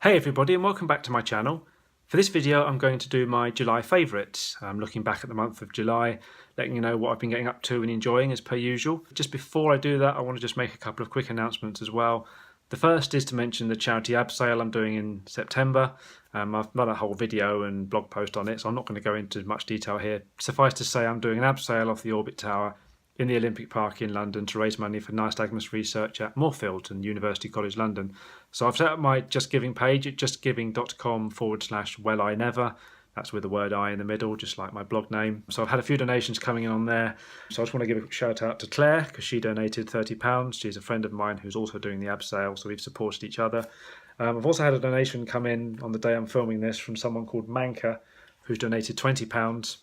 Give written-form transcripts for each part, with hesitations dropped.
Hey everybody, and welcome back to my channel. For this video I'm going to do my July favourites. I'm looking back at the month of July, letting you know what I've been getting up to and enjoying as per usual. Just before I do that, I want to just make a couple of quick announcements as well. The first is to mention the charity Abseil I'm doing in September. I've done a whole video and blog post on it, so I'm not going to go into much detail here. Suffice to say, I'm doing an abseil off the Orbit Tower in the Olympic Park in London to raise money for Knightmare Research at Moorfields and University College London. So I've set up my Just Giving page at justgiving.com/wellinever. That's with the word I in the middle, just like my blog name. So I've had a few donations coming in on there. So I just want to give a shout out to Claire, because she donated £30. She's a friend of mine who's also doing the abseil, so we've supported each other. I've also had a donation come in on the day I'm filming this from someone called Manka, who's donated £20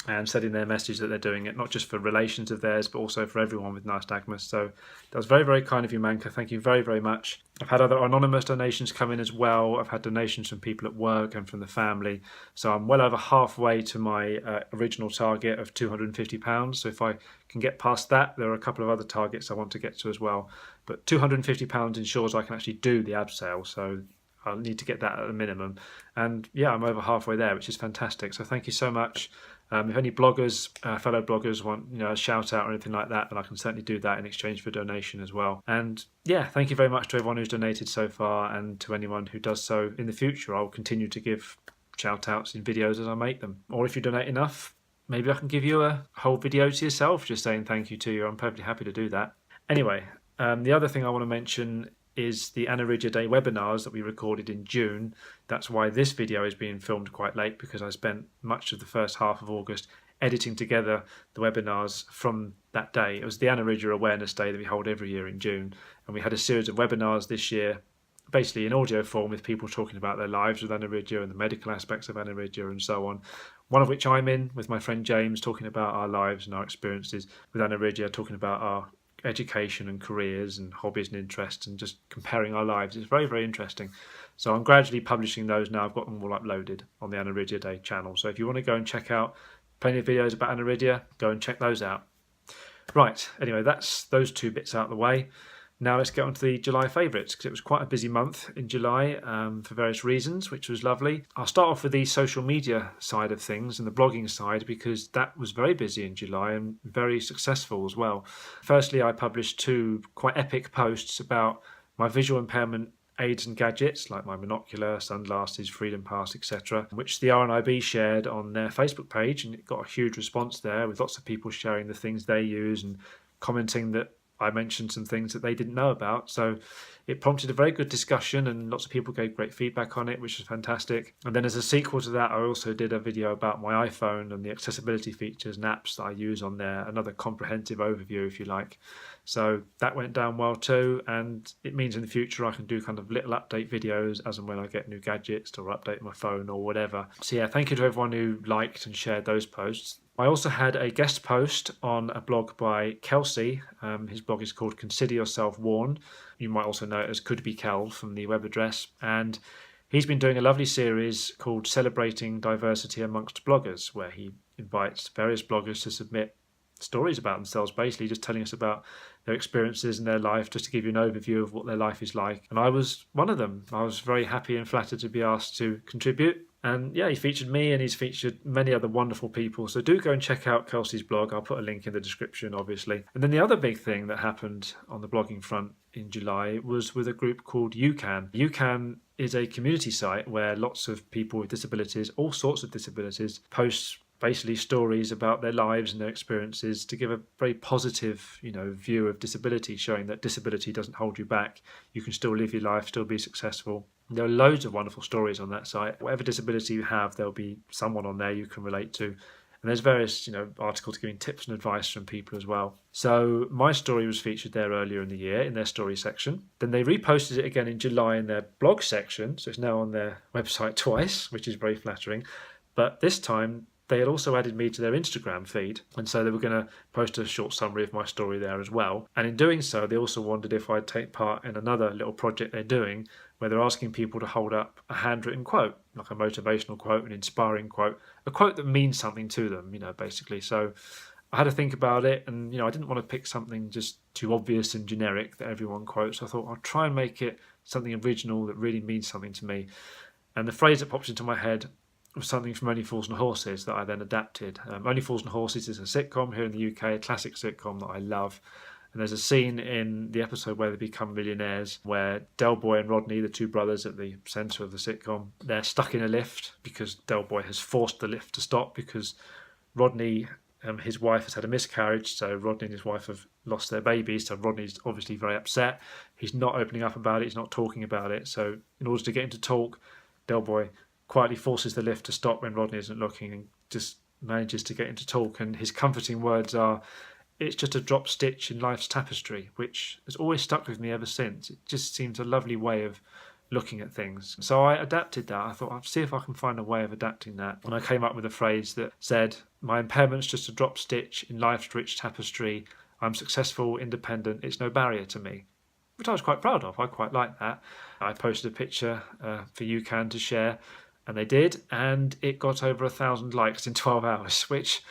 and said in their message that they're doing it not just for relations of theirs, but also for everyone with nystagmus. So that was very, very kind of you, Manka. Thank you very, very much. I've had other anonymous donations come in as well. I've had donations from people at work and from the family. So I'm well over halfway to my original target of £250. So if I can get past that, there are a couple of other targets I want to get to as well. But £250 ensures I can actually do the abseil. So I'll need to get that at a minimum. And yeah, I'm over halfway there, which is fantastic. So thank you so much. If any bloggers, fellow bloggers want a shout out or anything like that, then I can certainly do that in exchange for donation as well. And yeah, thank you very much to everyone who's donated so far, and to anyone who does so in the future. I'll continue to give shout outs in videos as I make them. Or if you donate enough, maybe I can give you a whole video to yourself just saying thank you to you. I'm perfectly happy to do that. Anyway, the other thing I want to mention is the Aniridia Day webinars that we recorded in June. That's why this video is being filmed quite late, because I spent much of the first half of August editing together the webinars from that day. It was the Aniridia Awareness Day that we hold every year in June, and we had a series of webinars this year, basically in audio form, with people talking about their lives with Aniridia and the medical aspects of Aniridia and so on. One of which I'm in with my friend James, talking about our lives and our experiences with Aniridia, talking about our education and careers and hobbies and interests, and just comparing our lives. It's very, very interesting. So I'm gradually publishing those now. I've got them all uploaded on the Aniridia Day channel. So if you want to go and check out plenty of videos about Aniridia, go and check those out. Right, anyway, that's those two bits out of the way. Now let's get on to the July favourites, because it was quite a busy month in July for various reasons, which was lovely. I'll start off with the social media side of things and the blogging side, because that was very busy in July and very successful as well. Firstly, I published two quite epic posts about my visual impairment aids and gadgets, like my monocular, sunglasses, Freedom Pass, etc., which the RNIB shared on their Facebook page, and it got a huge response there, with lots of people sharing the things they use and commenting that I mentioned some things that they didn't know about. So it prompted a very good discussion, and lots of people gave great feedback on it, which was fantastic. And then as a sequel to that, I also did a video about my iPhone and the accessibility features and apps that I use on there, another comprehensive overview, if you like. So that went down well too, and it means in the future I can do kind of little update videos as and when I get new gadgets or update my phone or whatever. So yeah, thank you to everyone who liked and shared those posts. I also had a guest post on a blog by Kelsey. His blog is called Consider Yourself Warned. You might also know it as Could Be Kel from the web address. And he's been doing a lovely series called Celebrating Diversity Amongst Bloggers, where he invites various bloggers to submit stories about themselves, basically just telling us about their experiences in their life, just to give you an overview of what their life is like. And I was one of them. I was very happy and flattered to be asked to contribute. And yeah, he featured me, and he's featured many other wonderful people. So do go and check out Kelsey's blog. I'll put a link in the description, obviously. And then the other big thing that happened on the blogging front in July was with a group called Yoocan. Yoocan is a community site where lots of people with disabilities, all sorts of disabilities, post basically stories about their lives and their experiences to give a very positive, view of disability, showing that disability doesn't hold you back. You can still live your life, still be successful. There are loads of wonderful stories on that site. Whatever disability you have, there'll be someone on there you can relate to. And there's various, articles giving tips and advice from people as well. So my story was featured there earlier in the year in their story section. Then they reposted it again in July in their blog section. So it's now on their website twice, which is very flattering. But this time they had also added me to their Instagram feed, and so they were going to post a short summary of my story there as well. And in doing so, they also wondered if I'd take part in another little project they're doing, where they're asking people to hold up a handwritten quote, like a motivational quote, an inspiring quote, a quote that means something to them, basically. So I had to think about it, and I didn't want to pick something just too obvious and generic that everyone quotes. I thought I'll try and make it something original that really means something to me. And the phrase that popped into my head was something from Only Fools and Horses that I then adapted. Only Fools and Horses is a sitcom here in the UK, a classic sitcom that I love. And there's a scene in the episode where they become millionaires where Del Boy and Rodney, the two brothers at the centre of the sitcom, they're stuck in a lift because Del Boy has forced the lift to stop because Rodney, his wife, has had a miscarriage, so Rodney and his wife have lost their baby, so Rodney's obviously very upset. He's not opening up about it, he's not talking about it, so in order to get him to talk, Del Boy quietly forces the lift to stop when Rodney isn't looking and just manages to get him to talk, and his comforting words are, "It's just a drop stitch in life's tapestry," which has always stuck with me ever since. It just seems a lovely way of looking at things. So I adapted that. I thought I'll see if I can find a way of adapting that. And I came up with a phrase that said, "My impairment's just a drop stitch in life's rich tapestry. I'm successful, independent, it's no barrier to me." Which I was quite proud of. I quite liked that. I posted a picture for Yoocan to share, and they did, and it got over 1,000 likes in 12 hours, which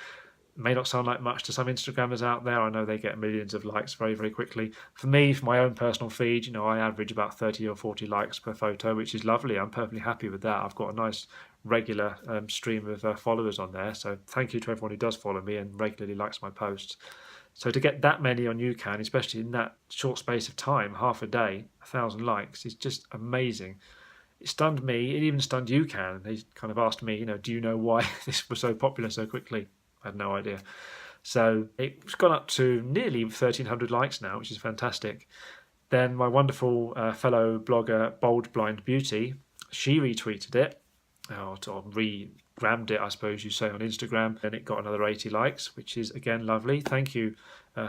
may not sound like much to some Instagrammers out there. I know they get millions of likes very, very quickly. For me, for my own personal feed, I average about 30 or 40 likes per photo, which is lovely. I'm perfectly happy with that. I've got a nice regular stream of followers on there. So thank you to everyone who does follow me and regularly likes my posts. So to get that many on Yoocan, especially in that short space of time, half a day, 1,000 likes, is just amazing. It stunned me. It even stunned Yoocan. They kind of asked me, do you know why this was so popular so quickly? I had no idea. So it's gone up to nearly 1,300 likes now, which is fantastic. Then my wonderful fellow blogger, Bold Blind Beauty, she retweeted it, or re-grammed it, I suppose you say, on Instagram, and it got another 80 likes, which is, again, lovely. Thank you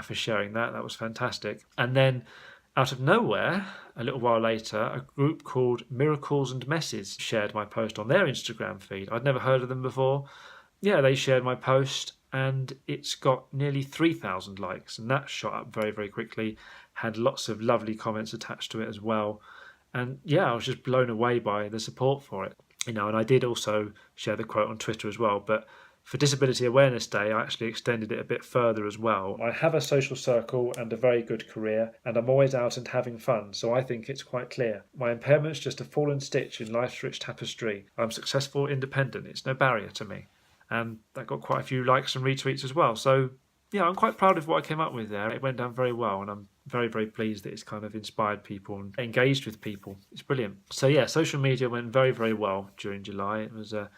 for sharing that. That was fantastic. And then out of nowhere, a little while later, a group called Miracles and Messes shared my post on their Instagram feed. I'd never heard of them before. Yeah, they shared my post, and it's got nearly 3,000 likes, and that shot up very, very quickly. Had lots of lovely comments attached to it as well. And yeah, I was just blown away by the support for it. And I did also share the quote on Twitter as well, but for Disability Awareness Day, I actually extended it a bit further as well. I have a social circle and a very good career, and I'm always out and having fun, so I think it's quite clear. My impairment's just a fallen stitch in life's rich tapestry. I'm successful, independent, it's no barrier to me. And that got quite a few likes and retweets as well. So yeah, I'm quite proud of what I came up with there. It went down very well, and I'm very, very pleased that it's kind of inspired people and engaged with people. It's brilliant. So yeah, social media went very, very well during July. It was a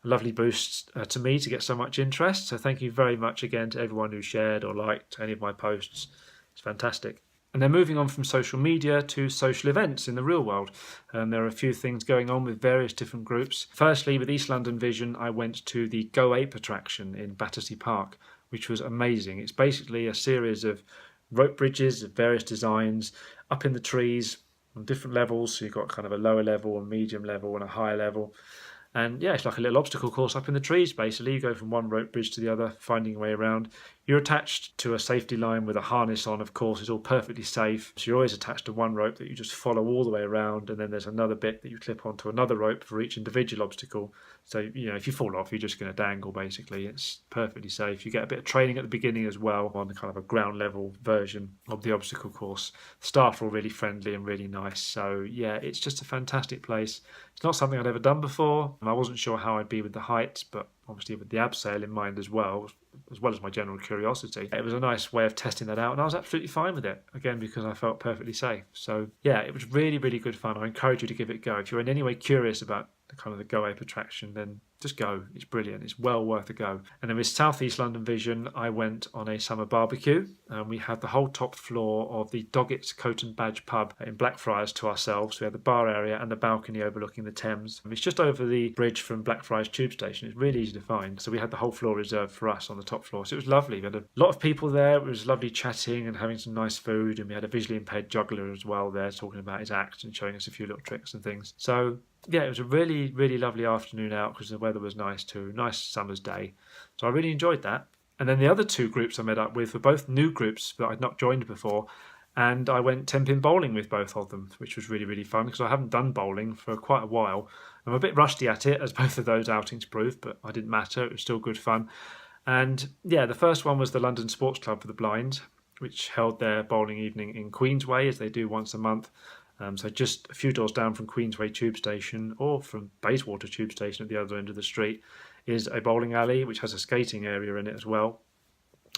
lovely boost to me to get so much interest. So thank you very much again to everyone who shared or liked any of my posts. It's fantastic. And then moving on from social media to social events in the real world. There are a few things going on with various different groups. Firstly, with East London Vision, I went to the Go Ape attraction in Battersea Park, which was amazing. It's basically a series of rope bridges of various designs up in the trees on different levels. So you've got kind of a lower level, a medium level, and a higher level. And yeah, it's like a little obstacle course up in the trees, basically. You go from one rope bridge to the other, finding your way around. You're attached to a safety line with a harness on, of course. It's all perfectly safe. So you're always attached to one rope that you just follow all the way around. And then there's another bit that you clip onto another rope for each individual obstacle. So, if you fall off, you're just going to dangle, basically. It's perfectly safe. You get a bit of training at the beginning as well on kind of a ground level version of the obstacle course. The staff are all really friendly and really nice. So yeah, it's just a fantastic place. It's not something I'd ever done before. I wasn't sure how I'd be with the heights, but obviously with the abseil in mind as well as my general curiosity. It was a nice way of testing that out, and I was absolutely fine with it, again, because I felt perfectly safe. So yeah, it was really, really good fun. I encourage you to give it a go. If you're in any way curious about the Go Ape attraction, then just go. It's brilliant. It's well worth a go. And then with South East London Vision, I went on a summer barbecue, and we had the whole top floor of the Doggett's Coat and Badge pub in Blackfriars to ourselves. We had the bar area and the balcony overlooking the Thames. It's just over the bridge from Blackfriars tube station. It's really easy to find. So we had the whole floor reserved for us on the top floor. So it was lovely. We had a lot of people there. It was lovely chatting and having some nice food. And we had a visually impaired juggler as well there talking about his act and showing us a few little tricks and things. So yeah, it was a really, really lovely afternoon out because the weather was nice too. Nice summer's day. So I really enjoyed that. And then the other two groups I met up with were both new groups that I'd not joined before. And I went 10-pin bowling with both of them, which was really, really fun because I haven't done bowling for quite a while. I'm a bit rusty at it, as both of those outings proved, but I didn't matter. It was still good fun. And yeah, the first one was the London Sports Club for the Blind, which held their bowling evening in Queensway, as they do once a month. So just a few doors down from Queensway Tube Station, or from Bayswater Tube Station at the other end of the street, is a bowling alley which has a skating area in it as well.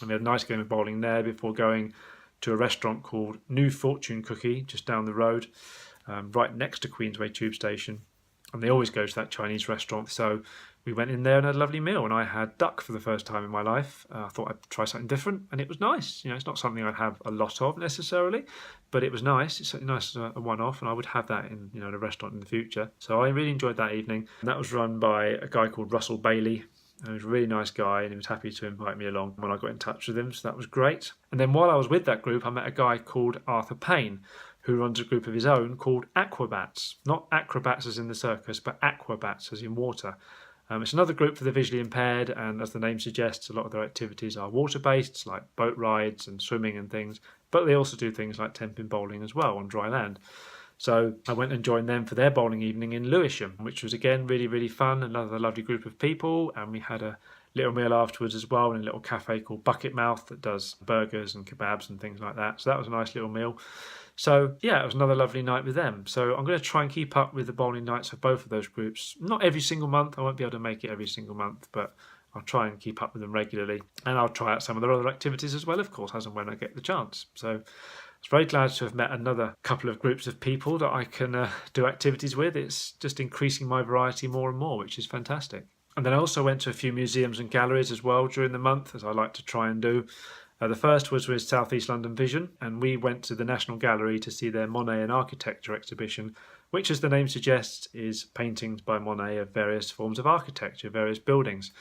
And we had a nice game of bowling there before going to a restaurant called New Fortune Cookie just down the road, right next to Queensway Tube Station. And they always go to that Chinese restaurant, so we went in there and had a lovely meal. And I had duck for the first time in my life. I thought I'd try something different, and it was nice. You know, it's not something I'd have a lot of necessarily, but it was nice. It's certainly nice as a one-off, and I would have that in, a restaurant in the future. So I really enjoyed that evening. And that was run by a guy called Russell Bailey. He was a really nice guy, and he was happy to invite me along when I got in touch with him, so that was great. And then while I was with that group, I met a guy called Arthur Payne, who runs a group of his own called Aquabats. Not acrobats as in the circus, but Aquabats as in water. It's another group for the visually impaired, and as the name suggests, a lot of their activities are water-based, like boat rides and swimming and things, but they also do things like ten-pin bowling as well on dry land. So I went and joined them for their bowling evening in Lewisham, which was again really, really fun. Another lovely group of people, and we had a little meal afterwards as well in a little cafe called Bucket Mouth that does burgers and kebabs and things like that. So that was a nice little meal. So yeah, it was another lovely night with them. So I'm going to try and keep up with the bowling nights of both of those groups. Not every single month. I won't be able to make it every single month, but I'll try and keep up with them regularly. And I'll try out some of their other activities as well, of course, as and when I get the chance. So I was very glad to have met another couple of groups of people that I can do activities with. It's just increasing my variety more and more, which is fantastic. And then I also went to a few museums and galleries as well during the month, as I like to try and do. The first was with South East London Vision, and we went to the National Gallery to see their Monet and Architecture exhibition, which, as the name suggests, is paintings by Monet of various forms of architecture, various buildings,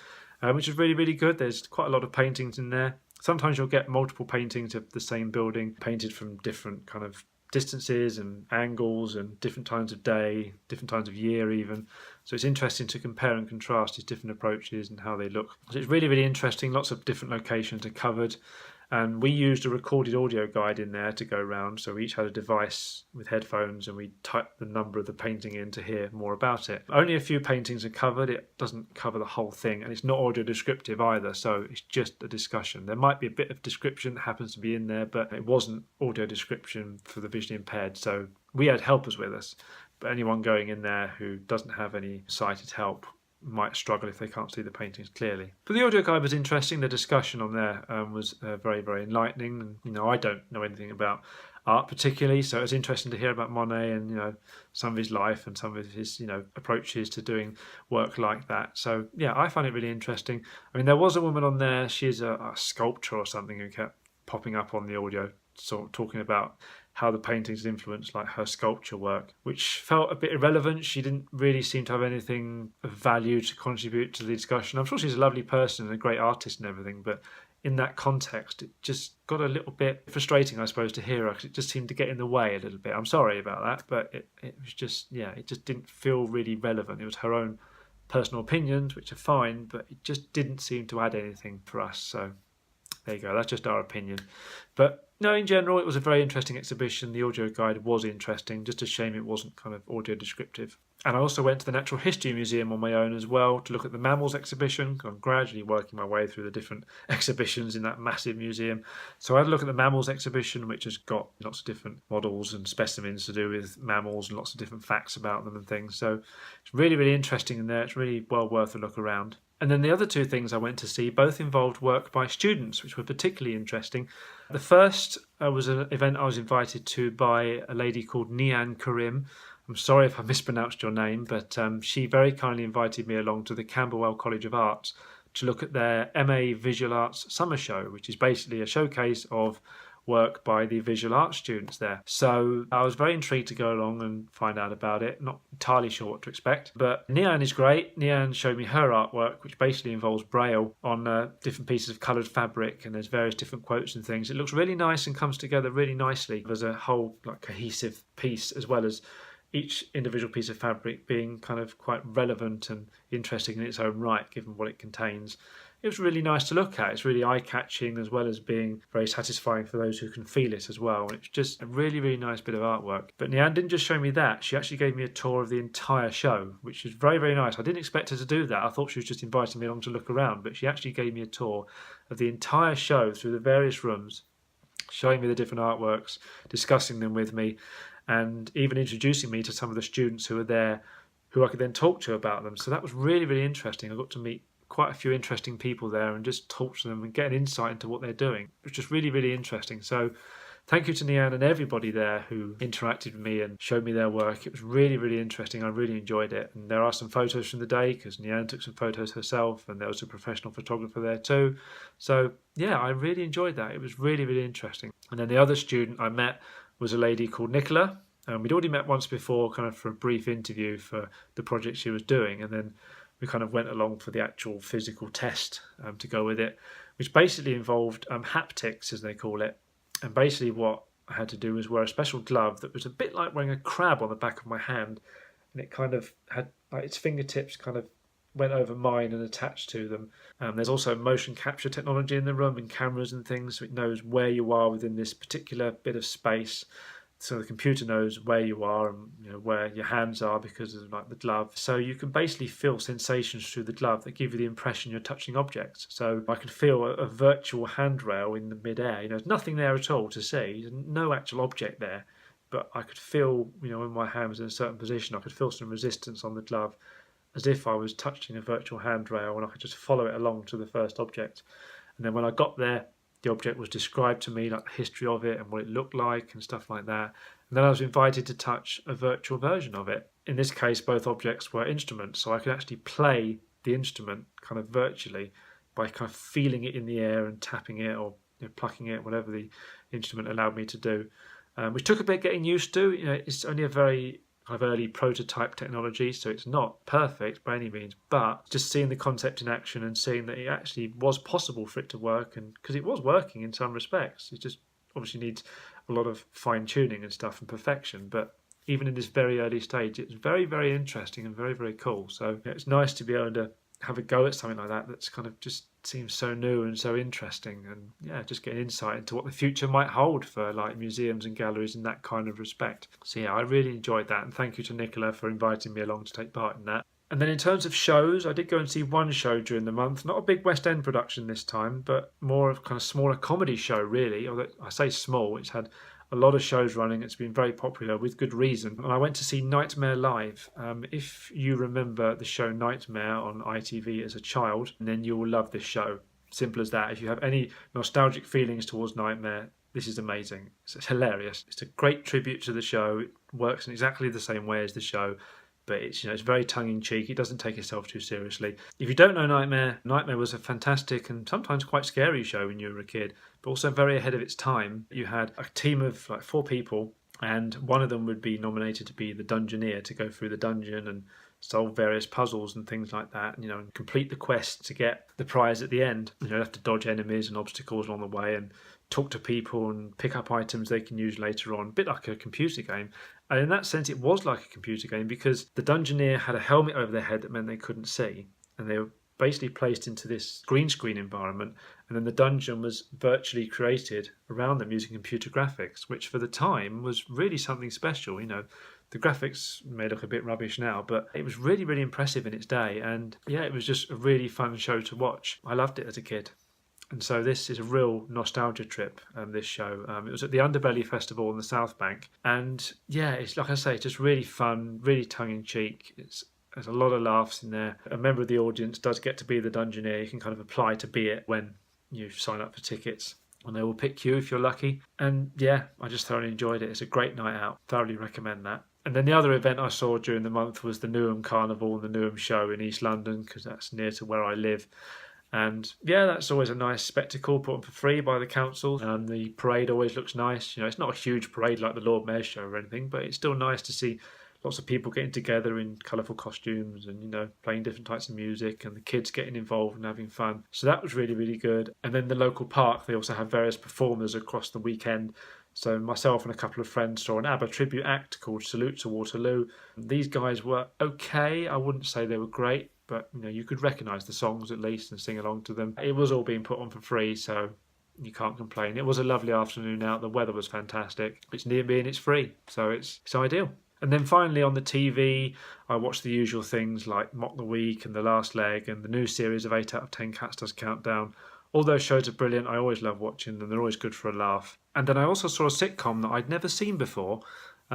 which is really, really good. There's quite a lot of paintings in there. Sometimes you'll get multiple paintings of the same building painted from different kind of distances and angles and different times of day, different times of year even. So it's interesting to compare and contrast these different approaches and how they look. So it's really, really interesting. Lots of different locations are covered. And we used a recorded audio guide in there to go around. So we each had a device with headphones, and we typed the number of the painting in to hear more about it. Only a few paintings are covered. It doesn't cover the whole thing, and it's not audio descriptive either. So it's just a discussion. There might be a bit of description that happens to be in there, but it wasn't audio description for the visually impaired. So we had helpers with us, but anyone going in there who doesn't have any sighted help might struggle if they can't see the paintings clearly. But the audio guide was interesting. The discussion on there was very, very enlightening. And I don't know anything about art particularly, so it was interesting to hear about Monet and some of his life and some of his approaches to doing work like that. So yeah, I find it really interesting. I mean, there was a woman on there. She's a sculptor or something who kept popping up on the audio, sort of talking about how the paintings influenced like her sculpture work, which felt a bit irrelevant. She didn't really seem to have anything of value to contribute to the discussion. I'm sure she's a lovely person and a great artist and everything, but in that context, it just got a little bit frustrating, I suppose, to hear her, because it just seemed to get in the way a little bit. I'm sorry about that, but it was just, it just didn't feel really relevant. It was her own personal opinions, which are fine, but it just didn't seem to add anything for us. So there you go, that's just our opinion. But no, in general, it was a very interesting exhibition. The audio guide was interesting, just a shame it wasn't kind of audio descriptive. And I also went to the Natural History Museum on my own as well to look at the mammals exhibition. I'm gradually working my way through the different exhibitions in that massive museum. So I had a look at the mammals exhibition, which has got lots of different models and specimens to do with mammals and lots of different facts about them and things. So it's really, really interesting in there. It's really well worth a look around. And then the other two things I went to see both involved work by students, which were particularly interesting. The first was an event I was invited to by a lady called Nian Karim. I'm sorry if I mispronounced your name, but she very kindly invited me along to the Camberwell College of Arts to look at their MA Visual Arts Summer Show, which is basically a showcase of work by the visual arts students there. So I was very intrigued to go along and find out about it. Not entirely sure what to expect, but Nian is great. Nian showed me her artwork, which basically involves braille on different pieces of coloured fabric, and there's various different quotes and things. It looks really nice and comes together really nicely as a whole cohesive piece, as well as each individual piece of fabric being kind of quite relevant and interesting in its own right, given what it contains. it was really nice to look at. It's really eye-catching as well as being very satisfying for those who can feel it as well. And it's just a really, really nice bit of artwork. But Nyan didn't just show me that. She actually gave me a tour of the entire show, which was very, very nice. I didn't expect her to do that. I thought she was just inviting me along to look around, but she actually gave me a tour of the entire show through the various rooms, showing me the different artworks, discussing them with me, and even introducing me to some of the students who were there who I could then talk to about them. So that was really, really interesting. I got to meet quite a few interesting people there and just talk to them and get an insight into what they're doing. It was just really, really interesting. So thank you to Nyan and everybody there who interacted with me and showed me their work. It was really, really interesting. I really enjoyed it. And there are some photos from the day because Nyan took some photos herself, and there was a professional photographer there too. So yeah, I really enjoyed that. It was really, really interesting. And then the other student I met was a lady called Nicola. We'd already met once before, kind of for a brief interview for the project she was doing, and then we kind of went along for the actual physical test to go with it, which basically involved haptics, as they call it. And basically what I had to do was wear a special glove that was a bit like wearing a crab on the back of my hand, and it kind of had like its fingertips kind of went over mine and attached to them. There's also motion capture technology in the room and cameras and things, so it knows where you are within this particular bit of space. So the computer knows where you are and where your hands are because of like the glove. So you can basically feel sensations through the glove that give you the impression you're touching objects. So I could feel a virtual handrail in the midair. There's nothing there at all to see. There's no actual object there, but I could feel, when my hand was in a certain position, I could feel some resistance on the glove, as if I was touching a virtual handrail, and I could just follow it along to the first object. And then when I got there, the object was described to me, like the history of it and what it looked like and stuff like that. And then I was invited to touch a virtual version of it. In this case, both objects were instruments, so I could actually play the instrument kind of virtually by kind of feeling it in the air and tapping it or plucking it, whatever the instrument allowed me to do, which took a bit getting used to. It's only a very kind of early prototype technology, so it's not perfect by any means, but just seeing the concept in action and seeing that it actually was possible for it to work, and because it was working in some respects, it just obviously needs a lot of fine tuning and stuff and perfection, but even in this very early stage, it's very, very interesting and very, very cool. So it's nice to be able to have a go at something like that that's kind of just seems so new and so interesting, and just get an insight into what the future might hold for like museums and galleries in that kind of respect. So yeah, I really enjoyed that, and thank you to Nicola for inviting me along to take part in that. And then in terms of shows, I did go and see one show during the month, not a big West End production this time, but more of kind of smaller comedy show really. Although I say small, it's had a lot of shows running. It's been very popular with good reason. And I went to see Knightmare live. If you remember the show Knightmare on ITV as a child, then you will love this show. Simple as that. If you have any nostalgic feelings towards Knightmare, this is amazing. It's hilarious. It's a great tribute to the show. It works in exactly the same way as the show, but it's it's very tongue-in-cheek. It doesn't take itself too seriously. If you don't know Knightmare was a fantastic and sometimes quite scary show when you were a kid, but also very ahead of its time. You had a team of like 4 people, and one of them would be nominated to be the Dungeoneer, to go through the dungeon and solve various puzzles and things like that, and complete the quest to get the prize at the end. You have to dodge enemies and obstacles along the way and talk to people and pick up items they can use later on, a bit like a computer game. And in that sense, it was like a computer game because the Dungeoneer had a helmet over their head that meant they couldn't see, and they were basically placed into this green screen environment, and then the dungeon was virtually created around them using computer graphics, which for the time was really something special. The graphics may look a bit rubbish now, but it was really, really impressive in its day, and yeah, it was just a really fun show to watch. I loved it as a kid. And so this is a real nostalgia trip, this show. It was at the Underbelly Festival in the South Bank. And yeah, it's like I say, just really fun, really tongue-in-cheek. There's a lot of laughs in there. A member of the audience does get to be the Dungeoneer. You can kind of apply to be it when you sign up for tickets, and they will pick you if you're lucky. And yeah, I just thoroughly enjoyed it. It's a great night out. Thoroughly recommend that. And then the other event I saw during the month was the Newham Carnival and the Newham show in East London, because that's near to where I live. And yeah, that's always a nice spectacle put on for free by the council. And the parade always looks nice. It's not a huge parade like the Lord Mayor's show or anything, but it's still nice to see lots of people getting together in colourful costumes and, playing different types of music, and the kids getting involved and having fun. So that was really, really good. And then the local park, they also have various performers across the weekend. So myself and a couple of friends saw an ABBA tribute act called Salute to Waterloo. These guys were okay. I wouldn't say they were great, but you could recognise the songs at least and sing along to them. It was all being put on for free, so you can't complain. It was a lovely afternoon out. The weather was fantastic. It's near me and it's free, so it's ideal. And then finally on the TV, I watched the usual things like Mock the Week and The Last Leg and the new series of 8 out of 10 Cats Does Countdown. All those shows are brilliant. I always love watching them. They're always good for a laugh. And then I also saw a sitcom that I'd never seen before.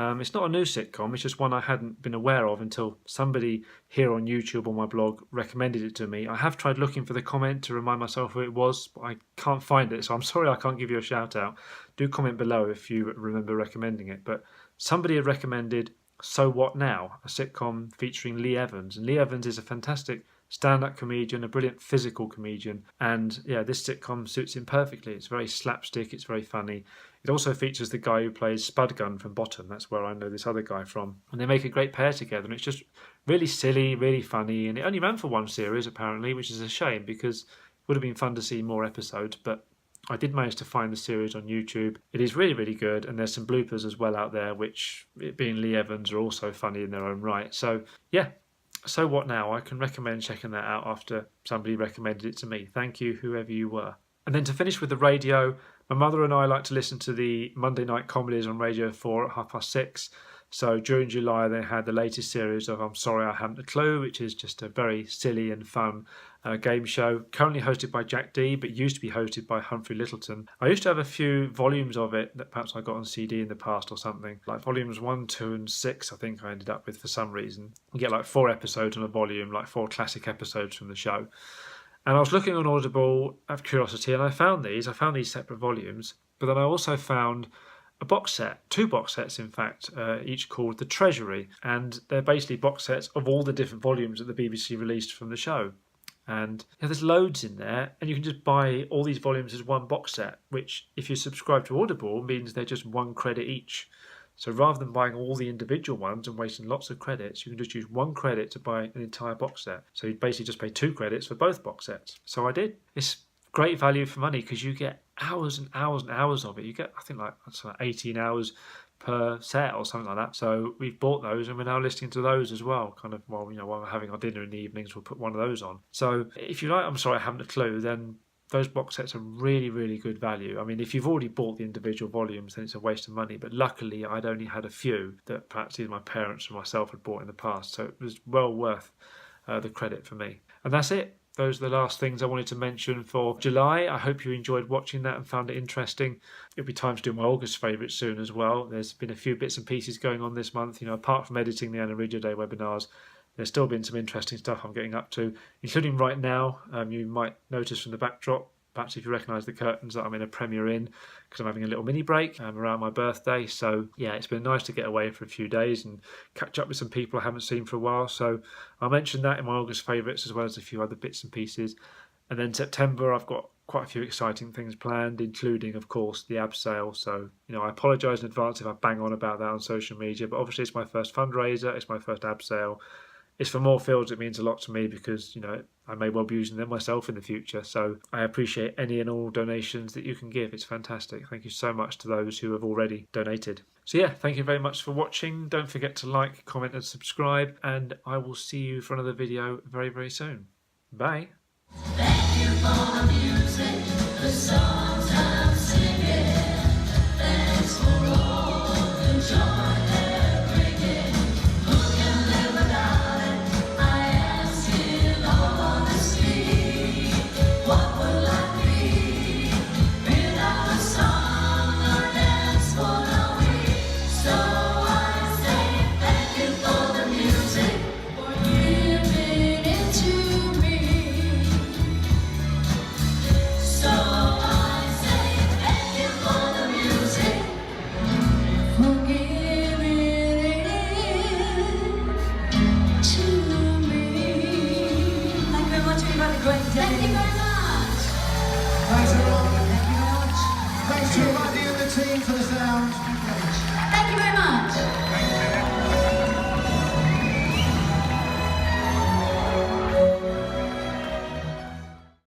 It's not a new sitcom, it's just one I hadn't been aware of until somebody here on YouTube or my blog recommended it to me. I have tried looking for the comment to remind myself who it was, but I can't find it, so I'm sorry I can't give you a shout out. Do comment below if you remember recommending it. But somebody had recommended So What Now, a sitcom featuring Lee Evans. And Lee Evans is a fantastic stand-up comedian, a brilliant physical comedian, and yeah, this sitcom suits him perfectly. It's very slapstick, it's very funny. It also features the guy who plays Spudgun from Bottom. That's where I know this other guy from. And they make a great pair together, and it's just really silly, really funny, and it only ran for one series apparently, which is a shame because it would have been fun to see more episodes, but I did manage to find the series on YouTube. It is really, really good, and there's some bloopers as well out there, which, it being Lee Evans, are also funny in their own right. So yeah, So What Now? I can recommend checking that out after somebody recommended it to me. Thank you, whoever you were. And then to finish with the radio, my mother and I like to listen to the Monday night comedies on Radio 4 at 6:30. So during July, they had the latest series of I'm Sorry I Haven't a Clue, which is just a very silly and fun game show, currently hosted by Jack D, but used to be hosted by Humphrey Littleton. I used to have a few volumes of it that perhaps I got on CD in the past or something, like volumes 1, 2 and 6 I think I ended up with for some reason. You get like 4 episodes on a volume, like 4 classic episodes from the show. And I was looking on Audible out of curiosity, and I found these separate volumes, but then I also found a box set, 2 box sets in fact, each called The Treasury, and they're basically box sets of all the different volumes that the BBC released from the show. And there's loads in there, and you can just buy all these volumes as one box set, which if you subscribe to Audible means they're just £1 each. So rather than buying all the individual ones and wasting lots of credits, you can just use 1 credit to buy an entire box set. So you basically just pay 2 credits for both box sets. So I did. It's great value for money because you get hours and hours and hours of it. You get, I think, like 18 hours per set or something like that. So we've bought those and we're now listening to those as well. Kind of, well, while we're having our dinner in the evenings, we'll put one of those on. So if you like I'm Sorry I Haven't a Clue, then those box sets are really, really good value. I mean, if you've already bought the individual volumes, then it's a waste of money. But luckily, I'd only had a few that perhaps either my parents or myself had bought in the past. So it was well worth the credit for me. And that's it. Those are the last things I wanted to mention for July. I hope you enjoyed watching that and found it interesting. It'll be time to do my August favourites soon as well. There's been a few bits and pieces going on this month. Apart from editing the Aniridia Day webinars, there's still been some interesting stuff I'm getting up to, including right now. You might notice from the backdrop, perhaps if you recognise the curtains, that I'm in a Premier Inn because I'm having a little mini break around my birthday. So yeah, it's been nice to get away for a few days and catch up with some people I haven't seen for a while. So I'll mention that in my August favourites as well as a few other bits and pieces. And then September, I've got quite a few exciting things planned, including, of course, the Abseil. So, I apologise in advance if I bang on about that on social media, but obviously it's my first fundraiser, it's my first Abseil. It's for more fields. It means a lot to me because, I may well be using them myself in the future. So I appreciate any and all donations that you can give. It's fantastic. Thank you so much to those who have already donated. So yeah, thank you very much for watching. Don't forget to like, comment and subscribe. And I will see you for another video very, very soon. Bye. Thank you for the music, the songs I'm singing. Thanks for all the joy. Thank you very much. Thanks everyone. Thank you very much. Thanks to everybody in the team for the sound.